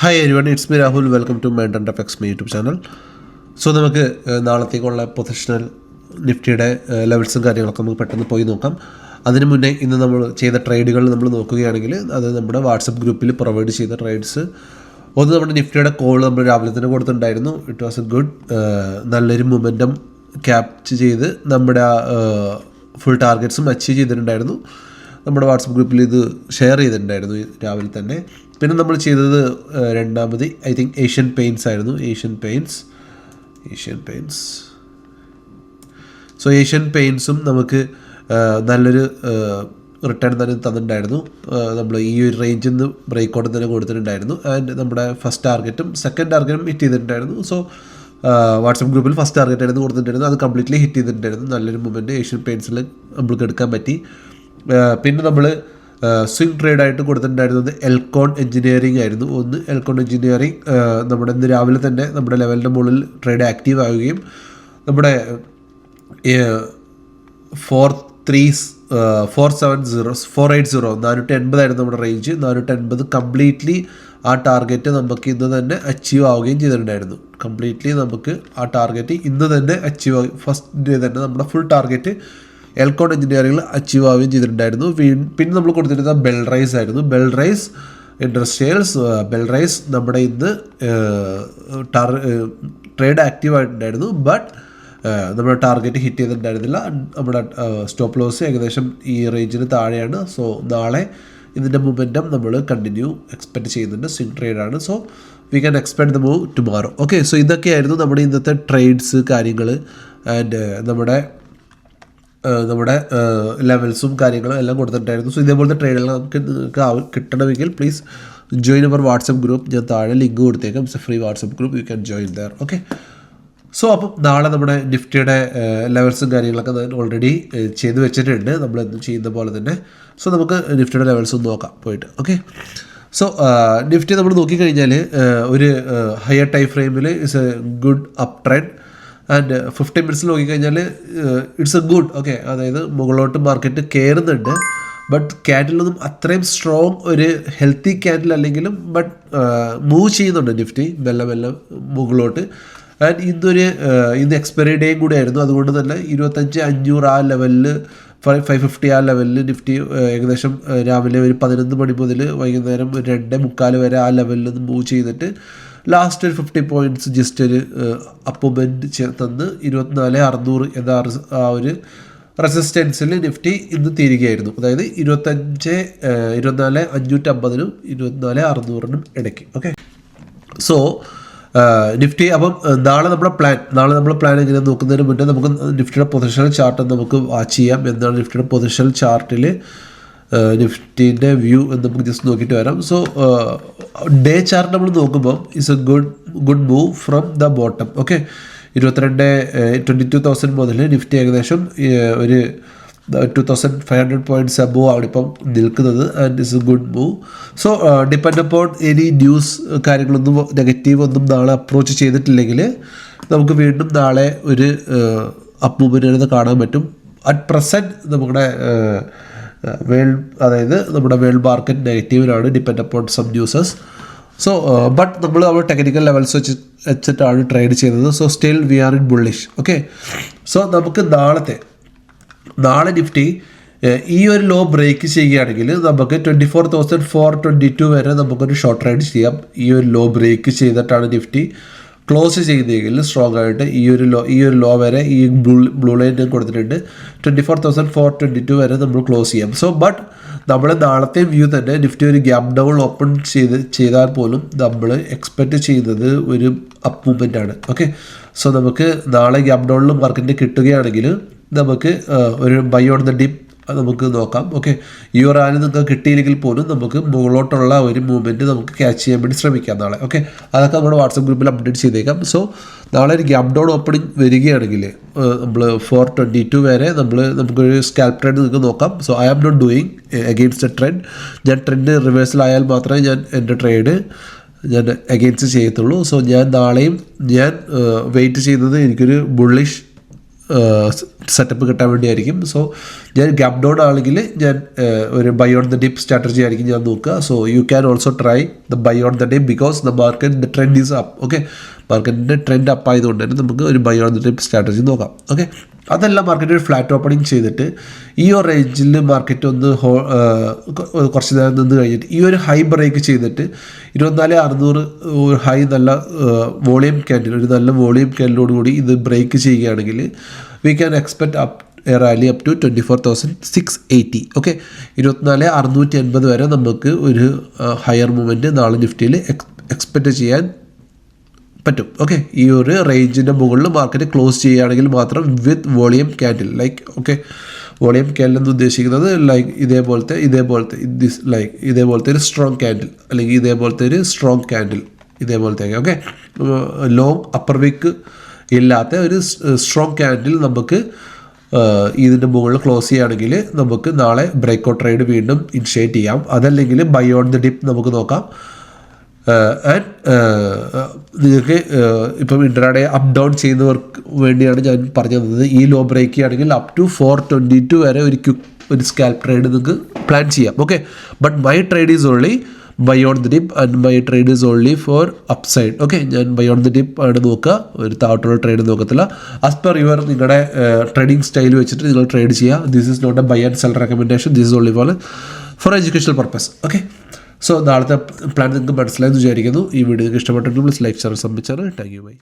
Hi everyone, it's me Rahul. Welcome to mind of X my YouTube channel. So നമുക്ക് നാളത്തേക്കുള്ള positional നിഫ്റ്റിയുടെ ലെവൽസും കാര്യങ്ങളൊക്കെ നമുക്ക് പെട്ടെന്ന് പോയി നോക്കാം. അതിന് മുന്നേ ഇന്ന് നമ്മൾ ചെയ്ത ട്രേഡുകൾ നമ്മൾ നോക്കുകയാണെങ്കിൽ അത് നമ്മുടെ വാട്സപ്പ് ഗ്രൂപ്പിൽ പ്രൊവൈഡ് ചെയ്ത ട്രേഡ്സ്. ഒന്ന്, നമ്മുടെ നിഫ്റ്റിയുടെ കോൾ നമ്മൾ രാവിലെ തന്നെ കൊടുത്തിട്ടുണ്ടായിരുന്നു. ഇറ്റ് വാസ് എ ഗുഡ്, നല്ലൊരു മൊമെൻറ്റം ക്യാപ്ചർ ചെയ്ത് നമ്മുടെ ഫുൾ ടാർഗറ്റ്സും അച്ചീവ് ചെയ്തിട്ടുണ്ടായിരുന്നു. നമ്മുടെ വാട്സപ്പ് ഗ്രൂപ്പിൽ ഇത് ഷെയർ ചെയ്തിട്ടുണ്ടായിരുന്നു രാവിലെ തന്നെ. പിന്നെ നമ്മൾ ചെയ്തത് രണ്ടാമത് ഐ തിങ്ക് ഏഷ്യൻ പെയിൻറ്റ്സ് ആയിരുന്നു. ഏഷ്യൻ പെയിൻറ്റ്സ് സോ ഏഷ്യൻ പെയിൻറ്റ്സും നമുക്ക് നല്ലൊരു റിട്ടേൺ തന്നെ തന്നിട്ടുണ്ടായിരുന്നു. നമ്മൾ ഈ ഒരു റേഞ്ചിൽ നിന്ന് ബ്രേക്ക് ഔട്ട് തന്നെ കൊടുത്തിട്ടുണ്ടായിരുന്നു. ആൻഡ് നമ്മുടെ ഫസ്റ്റ് ടാർഗറ്റും സെക്കൻഡ് ടാർഗറ്റും ഹിറ്റ് ചെയ്തിട്ടുണ്ടായിരുന്നു. സോ വാട്സപ്പ് ഗ്രൂപ്പിൽ ഫസ്റ്റ് ടാർഗറ്റ് ആയിരുന്നു കൊടുത്തിട്ടുണ്ടായിരുന്നു, അത് കംപ്ലീറ്റ്ലി ഹിറ്റ് ചെയ്തിട്ടുണ്ടായിരുന്നു. നല്ലൊരു മൂവ്മെൻറ്റ് ഏഷ്യൻ പെയിൻറ്റ്സിൽ നമ്മൾക്ക് എടുക്കാൻ പറ്റി. പിന്നെ നമ്മൾ സ്വിംഗ് ട്രേഡായിട്ട് കൊടുത്തിട്ടുണ്ടായിരുന്നത് എൽക്കോൺ എഞ്ചിനീയറിംഗ് ആയിരുന്നു. എൽക്കോൺ എഞ്ചിനീയറിംഗ് നമ്മുടെ ഇന്ന് രാവിലെ തന്നെ നമ്മുടെ ലെവലിൻ്റെ മുകളിൽ ട്രേഡ് ആക്റ്റീവ് ആവുകയും നമ്മുടെ 480 ആയിരുന്നു നമ്മുടെ റേഞ്ച്. 480 കംപ്ലീറ്റ്ലി ആ ടാർഗറ്റ് നമുക്ക് ഇന്ന് തന്നെ അച്ചീവ് ആവുകയും ചെയ്തിട്ടുണ്ടായിരുന്നു. നമുക്ക് ആ ടാർഗറ്റ് ഇന്ന് തന്നെ അച്ചീവ് ആവുകയും ഫസ്റ്റ് ഡേ തന്നെ നമ്മുടെ ഫുൾ ടാർഗറ്റ് എൽക്കോൺ എഞ്ചിനീയറിംഗിൽ അച്ചീവ് ആവുകയും ചെയ്തിട്ടുണ്ടായിരുന്നു. പിന്നെ നമ്മൾ കൊടുത്തിരുന്ന ബെൽറൈസ് ആയിരുന്നു. ബെൽറൈസ് ഇൻഡസ്ട്രിയൽസ്. ബെൽറൈസ് നമ്മുടെ ഇന്ന് ട്രേഡ് ആക്റ്റീവ് ആയിട്ടുണ്ടായിരുന്നു. ബട്ട് നമ്മുടെ ടാർഗറ്റ് ഹിറ്റ് ചെയ്തിട്ടുണ്ടായിരുന്നില്ല. നമ്മുടെ സ്റ്റോപ്പ് ലോസ് ഏകദേശം ഈ റേഞ്ചിന് താഴെയാണ്. സോ നാളെ ഇതിൻ്റെ മൊമെൻറ്റം നമ്മൾ കണ്ടിന്യൂ എക്സ്പെക്റ്റ് ചെയ്യുന്നുണ്ട്. സ്വിംഗ് ട്രേഡാണ്. So we can expect the move tomorrow. Okay, so ഇതൊക്കെയായിരുന്നു നമ്മുടെ ഇന്നത്തെ ട്രേഡ്സ് കാര്യങ്ങൾ. ആൻഡ് നമ്മുടെ ലെവൽസും കാര്യങ്ങളും എല്ലാം കൊടുത്തിട്ടുണ്ടായിരുന്നു. സോ ഇതേപോലത്തെ ട്രേഡുകൾ നിങ്ങൾക്ക് കിട്ടണമെങ്കിൽ please join our WhatsApp group. ഞാൻ താഴെ ലിങ്ക് കൊടുത്തേക്കാം. It's a free WhatsApp group, you can join there. Okay, so അപ്പം നാളെ നമ്മുടെ നിഫ്റ്റിയുടെ ലെവൽസും കാര്യങ്ങളൊക്കെ ഞാൻ ഓൾറെഡി ചെയ്ത് വെച്ചിട്ടുണ്ട്, നമ്മൾ ചെയ്യുന്ന പോലെ തന്നെ. സോ നമുക്ക് നിഫ്റ്റിയുടെ ലെവൽസും നോക്കാം പോയിട്ട്. ഓക്കെ, സോ നിഫ്റ്റി നമ്മൾ നോക്കിക്കഴിഞ്ഞാൽ ഒരു ഹയർ ടൈം ഫ്രെയിമിൽ it's A good up trend. And 15 മിനിറ്റ്സിൽ നോക്കിക്കഴിഞ്ഞാൽ ഇറ്റ്സ് എ ഗുഡ്. ഓക്കെ, അതായത് മുകളിലോട്ട് മാർക്കറ്റ് കയറുന്നുണ്ട്. ബട്ട് ക്യാൻഡിലൊന്നും അത്രയും സ്ട്രോങ് ഒരു ഹെൽത്തി ക്യാൻഡിൽ അല്ലെങ്കിലും ബട്ട് മൂവ് ചെയ്യുന്നുണ്ട് നിഫ്റ്റി മെല്ലെ മുകളിലോട്ട്. ആൻഡ് ഇന്ന് എക്സ്പയറി ഡേയും കൂടെ ആയിരുന്നു. അതുകൊണ്ട് തന്നെ 25,500 ആ ലെവലിൽ 550 ആ ലെവലിൽ നിഫ്റ്റി ഏകദേശം രാവിലെ ഒരു 11 മണി മുതൽ വൈകുന്നേരം 2:45 വരെ ആ ലെവലിൽ നിന്ന് മൂവ് ചെയ്തിട്ട് ലാസ്റ്റ് ഒരു 50 പോയിൻറ്റ്സ് ജസ്റ്റ് ഒരു അപ്മെൻറ്റ് തന്ന് 24,600 എന്ന ആ ഒരു റെസിസ്റ്റൻസിൽ നിഫ്റ്റി ഇന്ന് തീരുകയായിരുന്നു. അതായത് 24,550 24,600 ഇടയ്ക്ക്. ഓക്കെ, സോ നിഫ്റ്റി അപ്പം നാളെ നമ്മുടെ പ്ലാൻ എങ്ങനെ നോക്കുന്നതിന് മുന്നേ നമുക്ക് നിഫ്റ്റിയുടെ പൊസിഷണൽ ചാർട്ട് നമുക്ക് വാച്ച് ചെയ്യാം. എന്താണ് നിഫ്റ്റിയുടെ പൊസിഷണൽ ചാർട്ടിൽ നിഫ്റ്റിൻ്റെ വ്യൂ എന്ന് നമുക്ക് ജസ്റ്റ് നോക്കിയിട്ട് വരാം. സോ ഡേ ചാർട്ട് നമ്മൾ നോക്കുമ്പോൾ it's A good move from the bottom. Okay, 22,000 മുതൽ നിഫ്റ്റി ഏകദേശം ഒരു 2,500 പോയിൻറ്റ്സ് അബോവ് ആണ് ഇപ്പം നിൽക്കുന്നത്. And it's A good move. So depend upon any news കാര്യങ്ങളൊന്നും നെഗറ്റീവ് ഒന്നും നാളെ അപ്രോച്ച് ചെയ്തിട്ടില്ലെങ്കിൽ നമുക്ക് വീണ്ടും നാളെ ഒരു അപ്പ് മൂവ്മെൻറ്റ് കാണാൻ പറ്റും. അറ്റ് പ്രസൻറ്റ് നമ്മുടെ നമ്മുടെ വേൾഡ് മാർക്കറ്റ് നെഗറ്റീവിലാണ് depend upon some news. So but നമ്മൾ ടെക്നിക്കൽ ലെവൽസ് വെച്ചിട്ടാണ് ട്രേഡ് ചെയ്യുന്നത്. So still we are in bullish. Okay, so നമുക്ക് നാളെ നിഫ്റ്റി ഈ ഒരു ലോ ബ്രേക്ക് ചെയ്യുകയാണെങ്കിൽ നമുക്ക് 24,422 വരെ നമുക്കൊരു ഷോർട്ട് ട്രേഡ് ചെയ്യാം. ഈ ഒരു ലോ ബ്രേക്ക് ചെയ്തിട്ടാണ് നിഫ്റ്റി ക്ലോസ് ചെയ്തെങ്കിൽ സ്ട്രോങ് ആയിട്ട് ഈ ഒരു ലോ വരെ ഈ ബ്ലൂ ലൈൻ ഞാൻ കൊടുത്തിട്ടുണ്ട്. 24,422 വരെ നമ്മൾ ക്ലോസ് ചെയ്യാം. സോ ബട്ട് നമ്മൾ നാളത്തെ വ്യൂ തന്നെ നിഫ്റ്റി ഒരു ഗ്യാപ് ഡൗൺ ഓപ്പൺ ചെയ്താൽ പോലും നമ്മൾ എക്സ്പെക്റ്റ് ചെയ്യുന്നത് ഒരു അപ്പ് മൂവ്മെൻ്റ് ആണ്. ഓക്കെ, സോ നമുക്ക് നാളെ ഗ്യാപ് ഡൗണിൽ മാർക്കറ്റിന് കിട്ടുകയാണെങ്കിൽ നമുക്ക് ഒരു ബൈ ഓൺ ദ ഡിപ്പ് നമുക്ക് നോക്കാം. ഓക്കെ, ഈ ഒരു റാലി നിങ്ങൾക്ക് കിട്ടിയില്ലെങ്കിൽ പോലും നമുക്ക് മുകളിലോട്ടുള്ള ഒരു മൂവ്മെൻറ്റ് നമുക്ക് ക്യാച്ച് ചെയ്യാൻ വേണ്ടി ശ്രമിക്കാം നാളെ. ഓക്കെ, അതൊക്കെ നമ്മുടെ വാട്സപ്പ് ഗ്രൂപ്പിൽ അപ്ഡേറ്റ് ചെയ്തേക്കാം. സോ നാളെ ഒരു ഗ്യാപ് ഡൗൺ ഓപ്പണിംഗ് വരികയാണെങ്കിൽ നമ്മൾ 422 വരെ നമുക്കൊരു സ്കാൽപ്പ് ട്രെൻഡ് നിങ്ങൾക്ക് നോക്കാം. So I am not doing against a trend. ഞാൻ ട്രെൻഡ് റിവേഴ്സലായാൽ മാത്രമേ ഞാൻ എൻ്റെ ട്രേഡ് അഗെയിൻസ്റ്റ് ചെയ്യത്തുള്ളൂ. സോ നാളെയും ഞാൻ വെയിറ്റ് ചെയ്യുന്നത് എനിക്കൊരു ബുള്ളിഷ് സെറ്റപ്പ് കിട്ടാൻ വേണ്ടിയായിരിക്കും. സോ ഞാൻ ഗ്യാപ് ഡൗൺ ആണെങ്കിൽ ഞാൻ ഒരു buy on the dip strategy ആയിരിക്കും ഞാൻ നോക്കുക. So you can also try the buy on the dip because the market the trend is up. Okay, മാർക്കറ്റിൻ്റെ ട്രെൻഡ് അപ്പ് ആയതുകൊണ്ട് തന്നെ നമുക്ക് ഒരു buy on the dip strategy നോക്കാം. ഓക്കെ, അതല്ല മാർക്കറ്റ് ഒരു ഫ്ലാറ്റ് ഓപ്പണിങ് ചെയ്തിട്ട് ഈ ഒരു റേഞ്ചിൽ മാർക്കറ്റ് ഒന്ന് കുറച്ച് നേരം നിന്ന് കഴിഞ്ഞിട്ട് ഈ ഒരു ഹൈ ബ്രേക്ക് ചെയ്തിട്ട് 24,600 ഒരു ഹൈ നല്ല വോളിയം ക്യാൻഡിൽ, ഒരു നല്ല വോളിയം ക്യാൻഡിലോട് കൂടി ഇത് ബ്രേക്ക് ചെയ്യുകയാണെങ്കിൽ we can expect rally up to 24,680. Okay, 24,680 വരെ നമുക്ക് ഒരു ഹയർ മൂവ്മെൻറ്റ് നാളെ നിഫ്റ്റിയിൽ എക്സ്പെക്റ്റ് ചെയ്യാൻ പറ്റും. ഓക്കെ, ഈ ഒരു റേഞ്ചിൻ്റെ മുകളിൽ മാർക്കറ്റ് ക്ലോസ് ചെയ്യുകയാണെങ്കിൽ മാത്രം വിത്ത് volume candle like. Okay, volume candle എന്ന് ഉദ്ദേശിക്കുന്നത് ലൈക്ക് ഇതേപോലത്തെ ഒരു സ്ട്രോങ് ക്യാൻഡിൽ അല്ലെങ്കിൽ ഇതേപോലത്തെ ഒരു സ്ട്രോങ് ക്യാൻഡിൽ ഇതേപോലത്തെ. ഓക്കെ, ലോങ് അപ്പർ വീക്ക് ഇല്ലാത്ത ഒരു സ്ട്രോങ് ക്യാൻഡിൽ നമുക്ക് ഇതിൻ്റെ മുകളിൽ ക്ലോസ് ചെയ്യുകയാണെങ്കിൽ നമുക്ക് നാളെ ബ്രേക്ക്ഔട്ട് ട്രേഡ് വീണ്ടും ഇനിഷ്യേറ്റ് ചെയ്യാം. അതല്ലെങ്കിൽ ബൈ ഓൺ ദ ഡിപ്പ് നമുക്ക് നോക്കാം. ആൻഡ് നിങ്ങൾക്ക് ഇപ്പം ഇൻട്രാഡേ അപ്പ് ഡൗൺ ചെയ്യുന്നവർക്ക് വേണ്ടിയാണ് ഞാൻ പറഞ്ഞു തന്നത്. ഈ ലോ ബ്രേക്ക് ചെയ്യുകയാണെങ്കിൽ അപ് ടു 422 വരെ ഒരു സ്കാൽപ്പ് ട്രേഡ് നിങ്ങൾക്ക് പ്ലാൻ ചെയ്യാം. Okay, but my trade is only buy on the dip and my trade is only for upside. Okay, ഞാൻ ബൈ ഓൺ ദി ഡിപ്പ് ആണ് നോക്കുക, ഒരു താഴോട്ടുള്ള ട്രേഡ് നോക്കത്തില്ല. ആസ് പെർ യുവർ നിങ്ങളുടെ ട്രേഡിംഗ് സ്റ്റൈൽ വെച്ചിട്ട് നിങ്ങൾ ട്രേഡ് ചെയ്യുക. This is not a buy and sell recommendation, this is only for educational purpose. Okay, so നാളത്തെ പ്ലാൻ നിങ്ങൾക്ക് മനസ്സിലായെന്ന് വിചാരിക്കുന്നു. ഈ വീഡിയോ നിങ്ങൾക്ക് ഇഷ്ടപ്പെട്ടിട്ടുണ്ടെങ്കിൽ പ്ലീസ് ലൈക്ക് ഷെയർ സബ്മിറ്റ് ചെയ്യാൻ. Thank you. ബൈ.